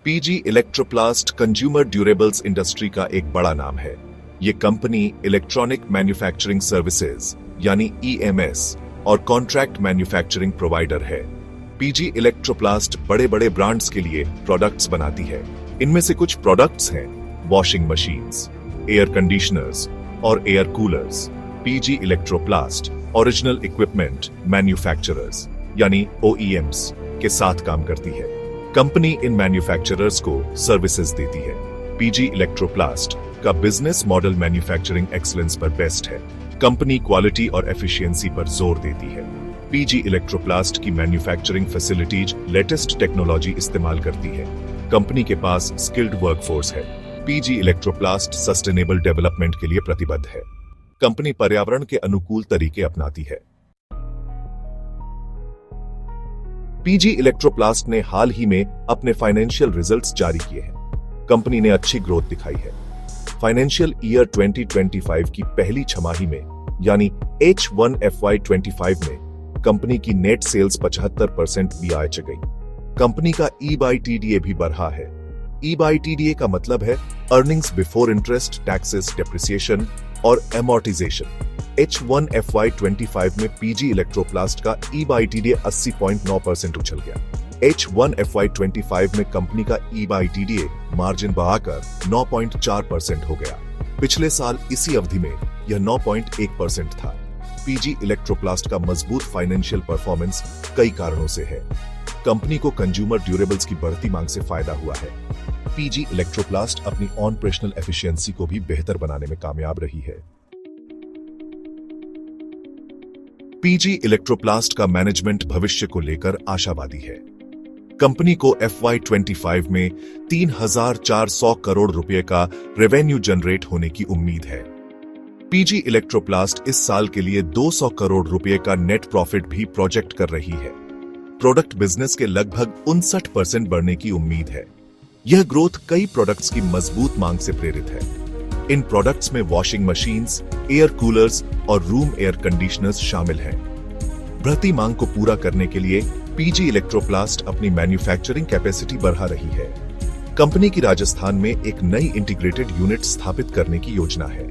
PG Electroplast consumer durables industry का एक बड़ा नाम है। ये कंपनी इलेक्ट्रॉनिक मैन्युफैक्चरिंग सर्विसेज यानी ईएमएस और कॉन्ट्रैक्ट मैन्युफैक्चरिंग प्रोवाइडर है। पीजी इलेक्ट्रोप्लास्ट बड़े बड़े ब्रांड्स के लिए प्रोडक्ट्स बनाती है। इनमें से कुछ प्रोडक्ट्स हैं वॉशिंग मशीन्स, एयर कंडीशनर्स और air coolers. PG Electroplast original equipment manufacturers यानी ओईएम्स के साथ काम करती है। कंपनी इन मैन्युफैक्चरर्स को सर्विसेज देती है। पीजी इलेक्ट्रोप्लास्ट का बिजनेस मॉडल मैन्युफैक्चरिंग एक्सीलेंस पर बेस्ड है। कंपनी क्वालिटी और एफिशिएंसी पर जोर देती है। पीजी इलेक्ट्रोप्लास्ट की मैन्युफैक्चरिंग फैसिलिटीज लेटेस्ट टेक्नोलॉजी इस्तेमाल करती है। कंपनी के पास स्किल्ड वर्कफोर्स है। पीजी इलेक्ट्रोप्लास्ट सस्टेनेबल डेवलपमेंट के लिए प्रतिबद्ध है। कंपनी पर्यावरण के अनुकूल तरीके अपनाती है। पीजी इलेक्ट्रोप्लास्ट ने हाल ही में अपने फाइनेंशियल रिजल्ट्स जारी किए हैं। कंपनी ने अच्छी ग्रोथ दिखाई है। फाइनेंशियल ईयर 2025 की पहली छमाही में यानी H1 FY25 में कंपनी की नेट सेल्स 75% भी आ गई। कंपनी का EBITDA भी बढ़ा है। EBITDA का मतलब है earnings before interest, taxes, depreciation और एमोर्टाइजेशन। H1 FY25 में पीजी इलेक्ट्रोप्लास्ट का EBITDA 80.9% उछल गया। H1 FY25 में कंपनी का EBITDA मार्जिन बढ़ाकर 9.4% हो गया। पिछले साल इसी अवधि में यह 9.1% था। पीजी इलेक्ट्रोप्लास्ट का मजबूत फाइनेंशियल परफॉर्मेंस कई कारणों से है। कंपनी को कंज्यूमर ड्यूरेबल्स की बढ़ती मांग से फायदा हुआ है। पीजी इलेक्ट्रोप्लास्ट अपनी ऑपरेशनल एफिशिएंसी को भी बेहतर बनाने में कामयाब रही है। पीजी इलेक्ट्रोप्लास्ट का मैनेजमेंट भविष्य को लेकर आशावादी है। कंपनी को FY25 में 3,400 करोड़ रुपए का रेवेन्यू जनरेट होने की उम्मीद है। पीजी इलेक्ट्रोप्लास्ट इस साल के लिए 200 करोड़ रुपए का नेट प्रॉफिट भी प्रोजेक्ट कर रही है। प्रोडक्ट बिजनेस के लगभग 59% बढ़ने की उम्मीद है। यह ग्रोथ कई प्रोडक्ट्स की मजबूत मांग से प्रेरित है। इन प्रोडक्ट्स में वॉशिंग मशीन्स, एयर कूलर्स और रूम एयर कंडीशनर्स शामिल हैं। बढ़ती मांग को पूरा करने के लिए पीजी इलेक्ट्रोप्लास्ट अपनी मैन्युफैक्चरिंग कैपेसिटी बढ़ा रही है। कंपनी की राजस्थान में एक नई इंटीग्रेटेड यूनिट स्थापित करने की योजना है।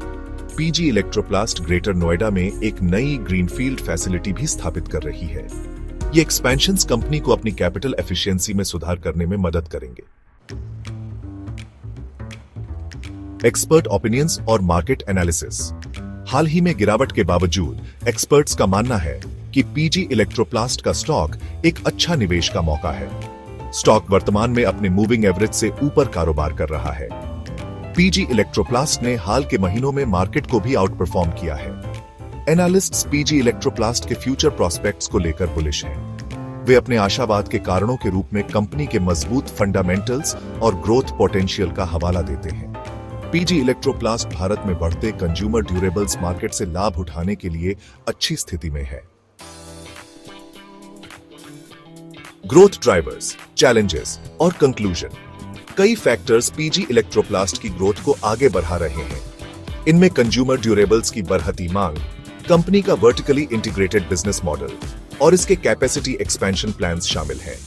पीजी इलेक्ट्रोप्लास्ट ग्रेटर नोएडा में एक नई ग्रीनफील्ड फैसिलिटी भी स्थापित कर रही है। ये एक्सपेंशंस कंपनी को अपनी कैपिटल एफिशिएंसी में सुधार करने में मदद करेंगे। एक्सपर्ट ओपिनियंस और मार्केट एनालिसिस। हाल ही में गिरावट के बावजूद एक्सपर्ट्स का मानना है कि पीजी इलेक्ट्रोप्लास्ट का स्टॉक एक अच्छा निवेश का मौका है। स्टॉक वर्तमान में अपने मूविंग एवरेज से ऊपर कारोबार कर रहा है। पीजी इलेक्ट्रोप्लास्ट ने हाल के महीनों में मार्केट को भी आउट परफॉर्म किया है। एनालिस्ट्स पीजी इलेक्ट्रोप्लास्ट के फ्यूचर प्रोस्पेक्ट्स को लेकर बुलिश हैं। वे अपने आशावाद के कारणों के रूप में कंपनी के मजबूत फंडामेंटल्स और ग्रोथ पोटेंशियल का हवाला देते हैं। पीजी इलेक्ट्रोप्लास्ट भारत में बढ़ते कंज्यूमर ड्यूरेबल्स मार्केट से लाभ उठाने के लिए अच्छी स्थिति में है। ग्रोथ ड्राइवर्स, चैलेंजेस और कंक्लूजन। कई फैक्टर्स पीजी इलेक्ट्रोप्लास्ट की ग्रोथ को आगे बढ़ा रहे हैं। इनमें कंज्यूमर ड्यूरेबल्स की बढ़ती मांग, कंपनी का वर्टिकली इंटीग्रेटेड बिजनेस मॉडल और इसके कैपेसिटी एक्सपेंशन प्लान्स शामिल हैं।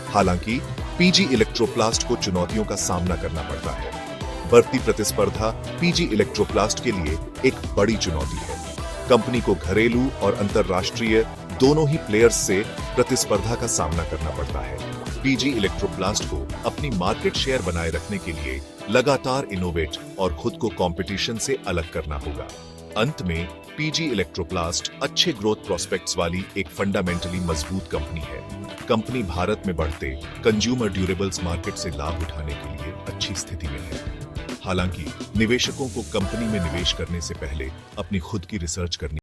हालांकि पीजी इलेक्ट्रोप्लास्ट को चुनौतियों का सामना करना पड़ता है। बढ़ती प्रतिस्पर्धा पीजी इलेक्ट्रोप्लास्ट के लिए एक बड़ी चुनौती है। कंपनी को घरेलू और अंतर्राष्ट्रीय दोनों ही प्लेयर्स से प्रतिस्पर्धा का सामना करना पड़ता है। पीजी इलेक्ट्रोप्लास्ट को अपनी मार्केट शेयर बनाए रखने के लिए लगातार इनोवेट और खुद को कंपटीशन से अलग करना होगा। अंत में पीजी इलेक्ट्रोप्लास्ट अच्छे ग्रोथ प्रोस्पेक्ट्स वाली एक फंडामेंटली मजबूत कंपनी है। कंपनी भारत में बढ़ते कंज्यूमर ड्यूरेबल्स मार्केट से लाभ उठाने के लिए अच्छी स्थिति में है। हालांकि निवेशकों को कंपनी में निवेश करने से पहले अपनी खुद की रिसर्च करनी